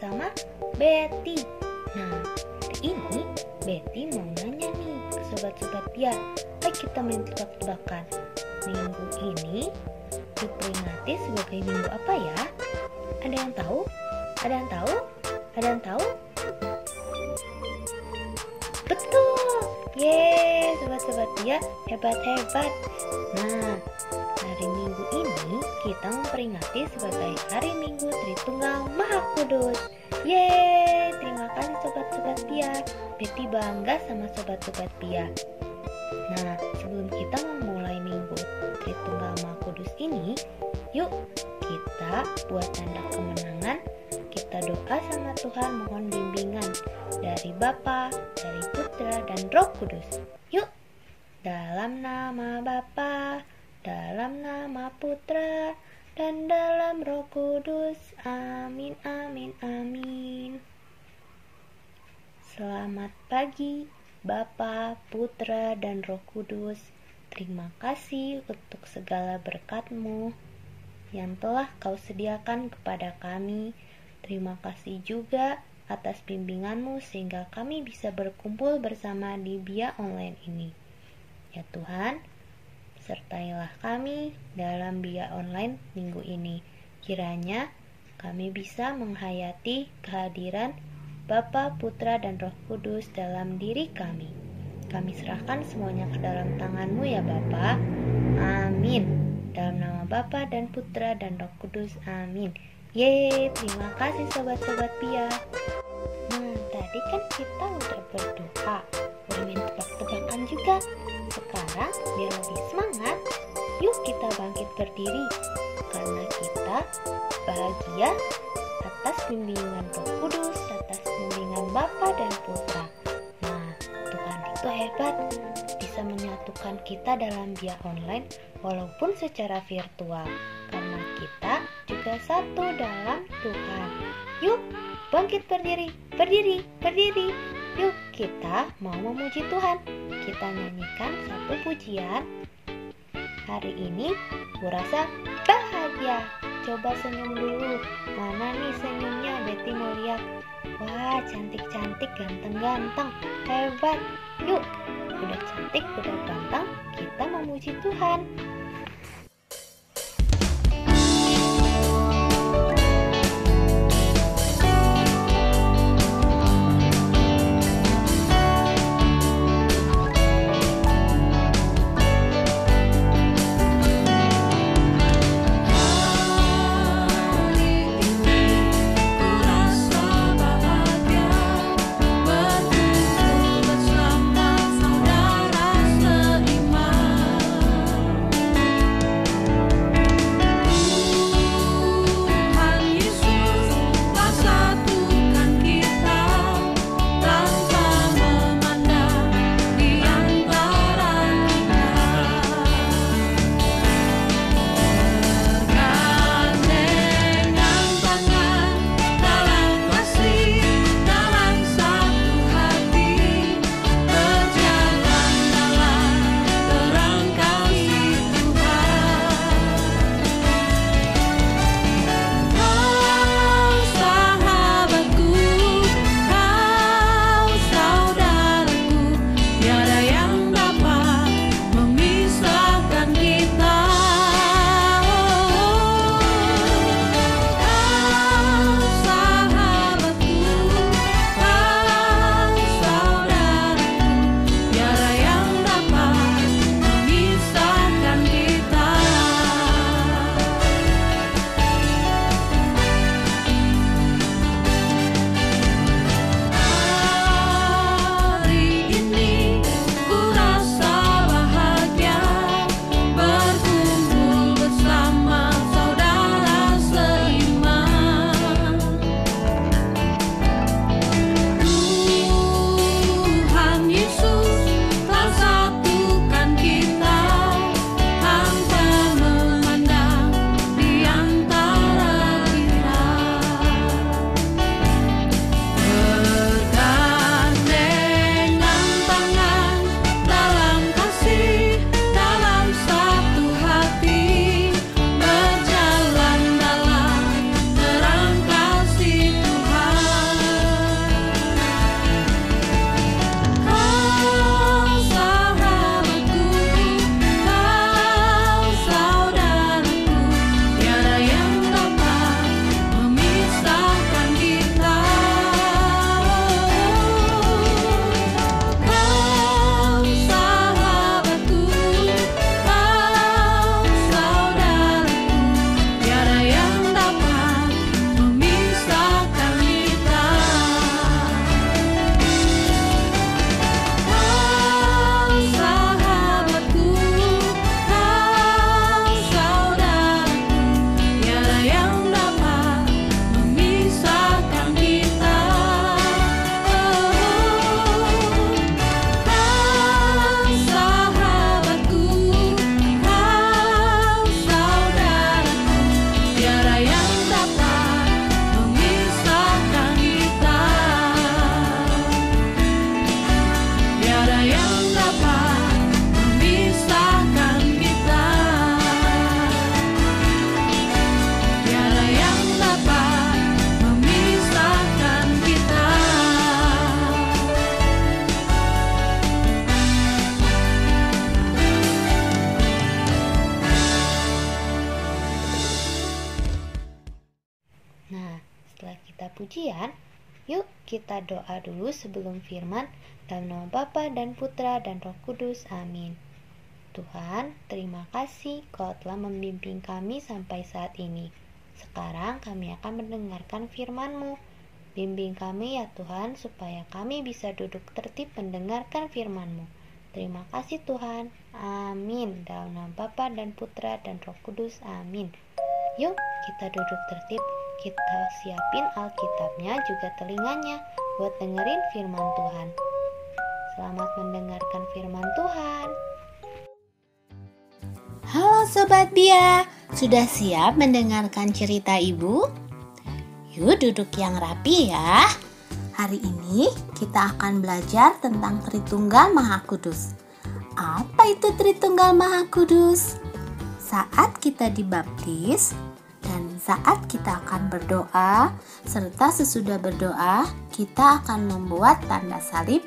bersama Betty. Nah, hari ini Betty mau nanya nih ke sobat-sobat Pia. Ayo kita main tebak-tebakan. Minggu ini diperingati sebagai minggu apa ya? Ada yang tahu? Ada yang tahu? Ada yang tahu? Betul! Yeay, sobat-sobat Pia, hebat-hebat. Nah, hari Minggu ini kita memperingati sebagai Hari Minggu Tritunggal Maha Kudus. Yeay, terima kasih sobat-sobat Pia. Betty bangga sama sobat-sobat Pia. Nah, sebelum kita memulai Minggu Tritunggal Maha Kudus ini, yuk kita buat tanda kemenangan. Kita doa sama Tuhan, mohon bimbingan dari Bapa, dari Putra, dan Roh Kudus. Yuk, dalam nama Bapa, dalam nama Putra, dan dalam Roh Kudus. Amin, amin, amin. Selamat pagi, Bapa, Putra, dan Roh Kudus. Terima kasih untuk segala berkat-Mu yang telah Kau sediakan kepada kami. Terima kasih juga atas bimbingan-Mu sehingga kami bisa berkumpul bersama di Bia Online ini. Ya Tuhan, sertailah kami dalam Bia Online minggu ini. Kiranya kami bisa menghayati kehadiran Bapa, Putra, dan Roh Kudus dalam diri kami. Kami serahkan semuanya ke dalam tangan-Mu ya Bapa. Amin. Dalam nama Bapa dan Putra dan Roh Kudus. Amin. Yeay, terima kasih sobat-sobat Pia. Nah, tadi kan kita udah berdoa, bermain tebak-tebakan juga. Sekarang biar lebih semangat, yuk kita bangkit berdiri. Karena kita bahagia atas bimbingan Roh Kudus, atas bimbingan Bapa dan Putra. Nah, Tuhan itu hebat, bisa menyatukan kita dalam Bia Online walaupun secara virtual. Karena kita juga satu dalam Tuhan. Yuk, bangkit berdiri, berdiri, berdiri. Yuk, kita mau memuji Tuhan. Kita nyanyikan satu pujian. Hari ini kurasa bahagia. Coba senyum dulu. Mana nih senyumnya? Betty mau lihat. Wah, cantik-cantik, ganteng-ganteng, hebat. Yuk, udah cantik, udah ganteng, kita memuji Tuhan. pujian? Yuk kita doa dulu sebelum firman. Dalam nama Bapa dan Putra dan Roh Kudus. Amin. Tuhan, terima kasih Kau telah membimbing kami sampai saat ini. Sekarang kami akan mendengarkan firman-Mu. Bimbing kami ya Tuhan, supaya kami bisa duduk tertib mendengarkan firman-Mu. Terima kasih Tuhan. Amin. Dalam nama Bapa dan Putra dan Roh Kudus. Amin. Yuk kita duduk tertib. Kita siapin Alkitabnya juga telinganya buat dengerin firman Tuhan. Selamat mendengarkan firman Tuhan. Halo Sobat Bia, sudah siap mendengarkan cerita Ibu? Yuk duduk yang rapi ya. Hari ini kita akan belajar tentang Tritunggal Maha Kudus. Apa itu Tritunggal Maha Kudus? Saat kita dibaptis dan saat kita akan berdoa, serta sesudah berdoa, kita akan membuat tanda salib,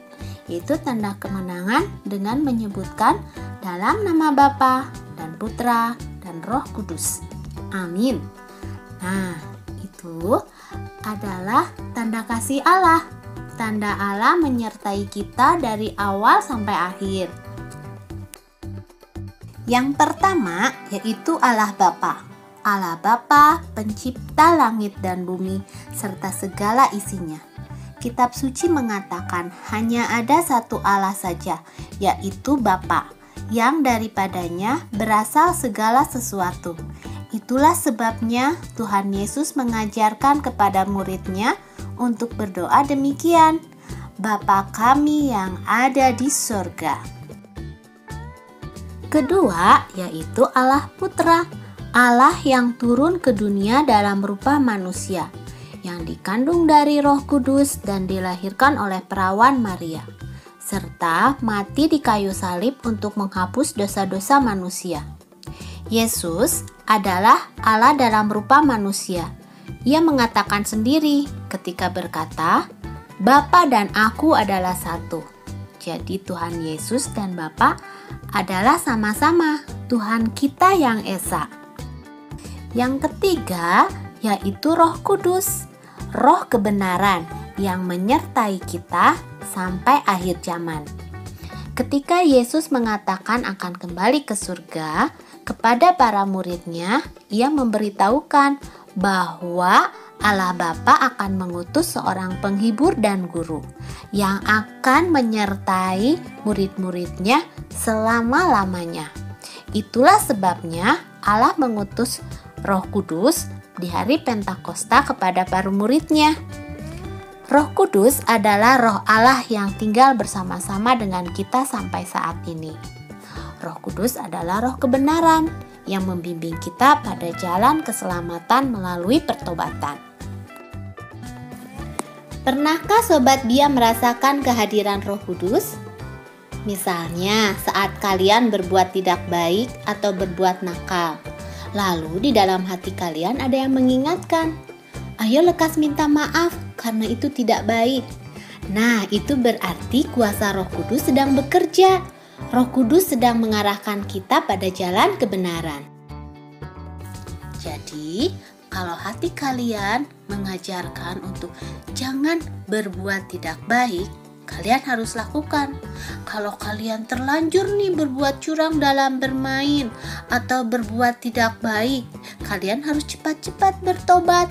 yaitu tanda kemenangan dengan menyebutkan dalam nama Bapa dan Putra dan Roh Kudus. Amin. Nah, itu adalah tanda kasih Allah. Tanda Allah menyertai kita dari awal sampai akhir. Yang pertama yaitu Allah Bapa. Allah Bapa, pencipta langit dan bumi, serta segala isinya. Kitab suci mengatakan hanya ada satu Allah saja, yaitu Bapa, yang daripadanya berasal segala sesuatu. Itulah sebabnya Tuhan Yesus mengajarkan kepada murid-Nya untuk berdoa demikian, Bapa kami yang ada di sorga. Kedua, yaitu Allah Putra. Allah yang turun ke dunia dalam rupa manusia, yang dikandung dari Roh Kudus dan dilahirkan oleh perawan Maria, serta mati di kayu salib untuk menghapus dosa-dosa manusia. Yesus adalah Allah dalam rupa manusia. Ia mengatakan sendiri ketika berkata, Bapa dan aku adalah satu. Jadi Tuhan Yesus dan Bapa adalah sama-sama Tuhan kita yang esa. Yang ketiga yaitu Roh Kudus, Roh kebenaran yang menyertai kita sampai akhir zaman. Ketika Yesus mengatakan akan kembali ke surga, kepada para murid-Nya, Ia memberitahukan bahwa Allah Bapa akan mengutus seorang penghibur dan guru yang akan menyertai murid-murid-Nya selama-lamanya. Itulah sebabnya Allah mengutus Roh Kudus di hari Pentakosta kepada para murid-Nya. Roh Kudus adalah Roh Allah yang tinggal bersama-sama dengan kita sampai saat ini. Roh Kudus adalah Roh kebenaran yang membimbing kita pada jalan keselamatan melalui pertobatan. Pernahkah Sobat Bia merasakan kehadiran Roh Kudus? Misalnya saat kalian berbuat tidak baik atau berbuat nakal. Lalu di dalam hati kalian ada yang mengingatkan, ayo lekas minta maaf karena itu tidak baik. Nah, itu berarti kuasa Roh Kudus sedang bekerja. Roh Kudus sedang mengarahkan kita pada jalan kebenaran. Jadi, kalau hati kalian mengajarkan untuk jangan berbuat tidak baik, kalian harus lakukan. Kalau kalian terlanjur nih berbuat curang dalam bermain atau berbuat tidak baik, kalian harus cepat-cepat bertobat,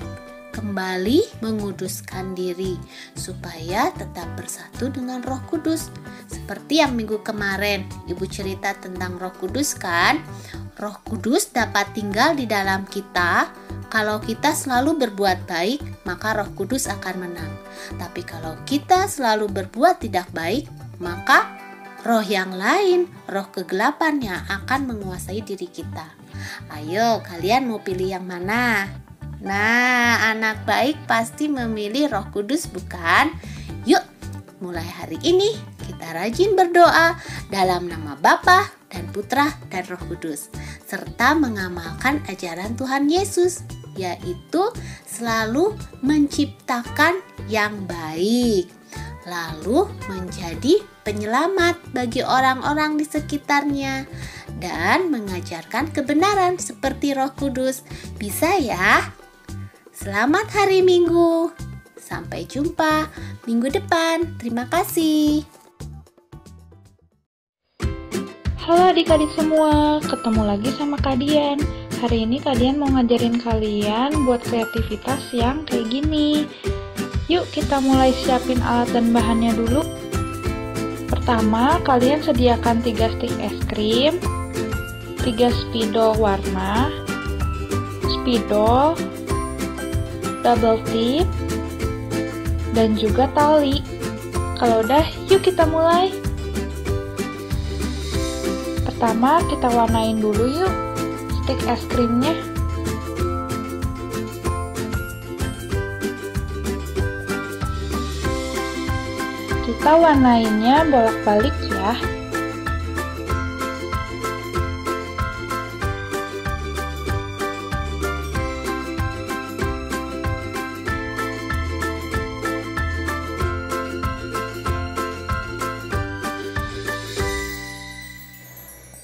kembali menguduskan diri supaya tetap bersatu dengan Roh Kudus. Seperti yang minggu kemarin Ibu cerita tentang Roh Kudus kan? Roh Kudus dapat tinggal di dalam kita. Kalau kita selalu berbuat baik, maka Roh Kudus akan menang. Tapi kalau kita selalu berbuat tidak baik, maka roh yang lain, roh kegelapan yang akan menguasai diri kita. Ayo, kalian mau pilih yang mana? Nah, anak baik pasti memilih Roh Kudus, bukan? Yuk, mulai hari ini kita rajin berdoa dalam nama Bapa dan Putra dan Roh Kudus, serta mengamalkan ajaran Tuhan Yesus, yaitu selalu menciptakan yang baik, lalu menjadi penyelamat bagi orang-orang di sekitarnya, dan mengajarkan kebenaran seperti Roh Kudus. Bisa ya? Selamat hari Minggu. Sampai jumpa minggu depan. Terima kasih. Halo adik-adik semua, ketemu lagi sama Kak Dian. Hari ini Kak Dian mau ngajarin kalian buat kreativitas yang kayak gini. Yuk kita mulai siapin alat dan bahannya dulu. Pertama, kalian sediakan 3 stik es krim, 3 spidol warna, spidol, double tip, dan juga tali. Kalau udah, yuk kita mulai. Pertama, kita warnain dulu yuk stik es krimnya. Kita warnainnya bolak-balik ya.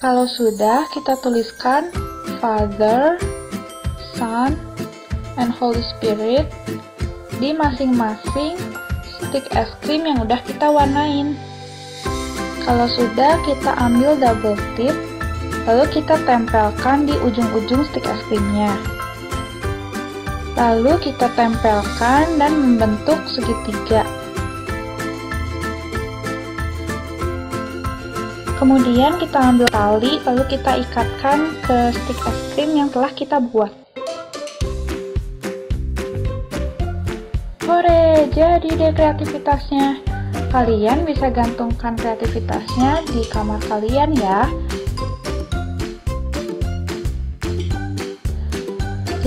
Kalau sudah, kita tuliskan Father, Son, and Holy Spirit di masing-masing stik es krim yang udah kita warnain. Kalau sudah, kita ambil double tip, lalu kita tempelkan di ujung-ujung stik es krimnya. Lalu kita tempelkan dan membentuk segitiga. Kemudian kita ambil tali, lalu kita ikatkan ke stik es krim yang telah kita buat. Hore, jadi deh kreativitasnya. Kalian bisa gantungkan kreativitasnya di kamar kalian ya.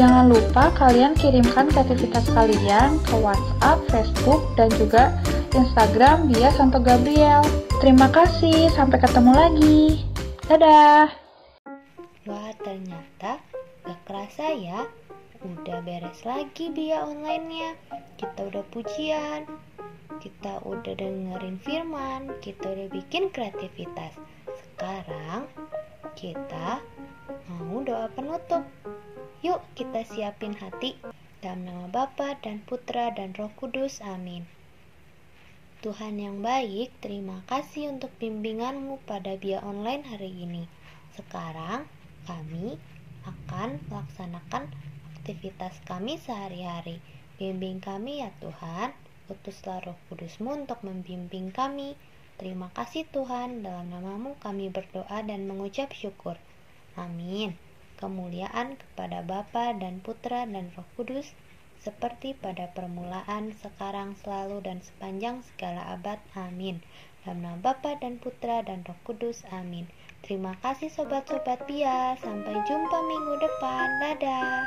Jangan lupa kalian kirimkan kreativitas kalian ke WhatsApp, Facebook, dan juga Instagram via Santo Gabriel. Terima kasih, sampai ketemu lagi. Dadah! Wah, ternyata gak kerasa ya, udah beres lagi Bia online-nya. Kita udah pujian, kita udah dengerin firman, kita udah bikin kreativitas. Sekarang kita mau doa penutup. Yuk kita siapin hati. Dalam nama Bapa dan Putra dan Roh Kudus, amin. Tuhan yang baik, terima kasih untuk bimbingan-Mu pada Bia online hari ini. Sekarang kami akan melaksanakan aktivitas kami sehari-hari. Bimbing kami ya Tuhan, utuslah Roh Kudus-Mu untuk membimbing kami. Terima kasih Tuhan, dalam nama-Mu kami berdoa dan mengucap syukur. Amin. Kemuliaan kepada Bapa dan Putra dan Roh Kudus, seperti pada permulaan, sekarang, selalu, dan sepanjang segala abad. Amin. Dalam nama Bapa dan Putra dan Roh Kudus. Amin. Terima kasih sobat-sobat Bia. Sampai jumpa minggu depan. Dadah.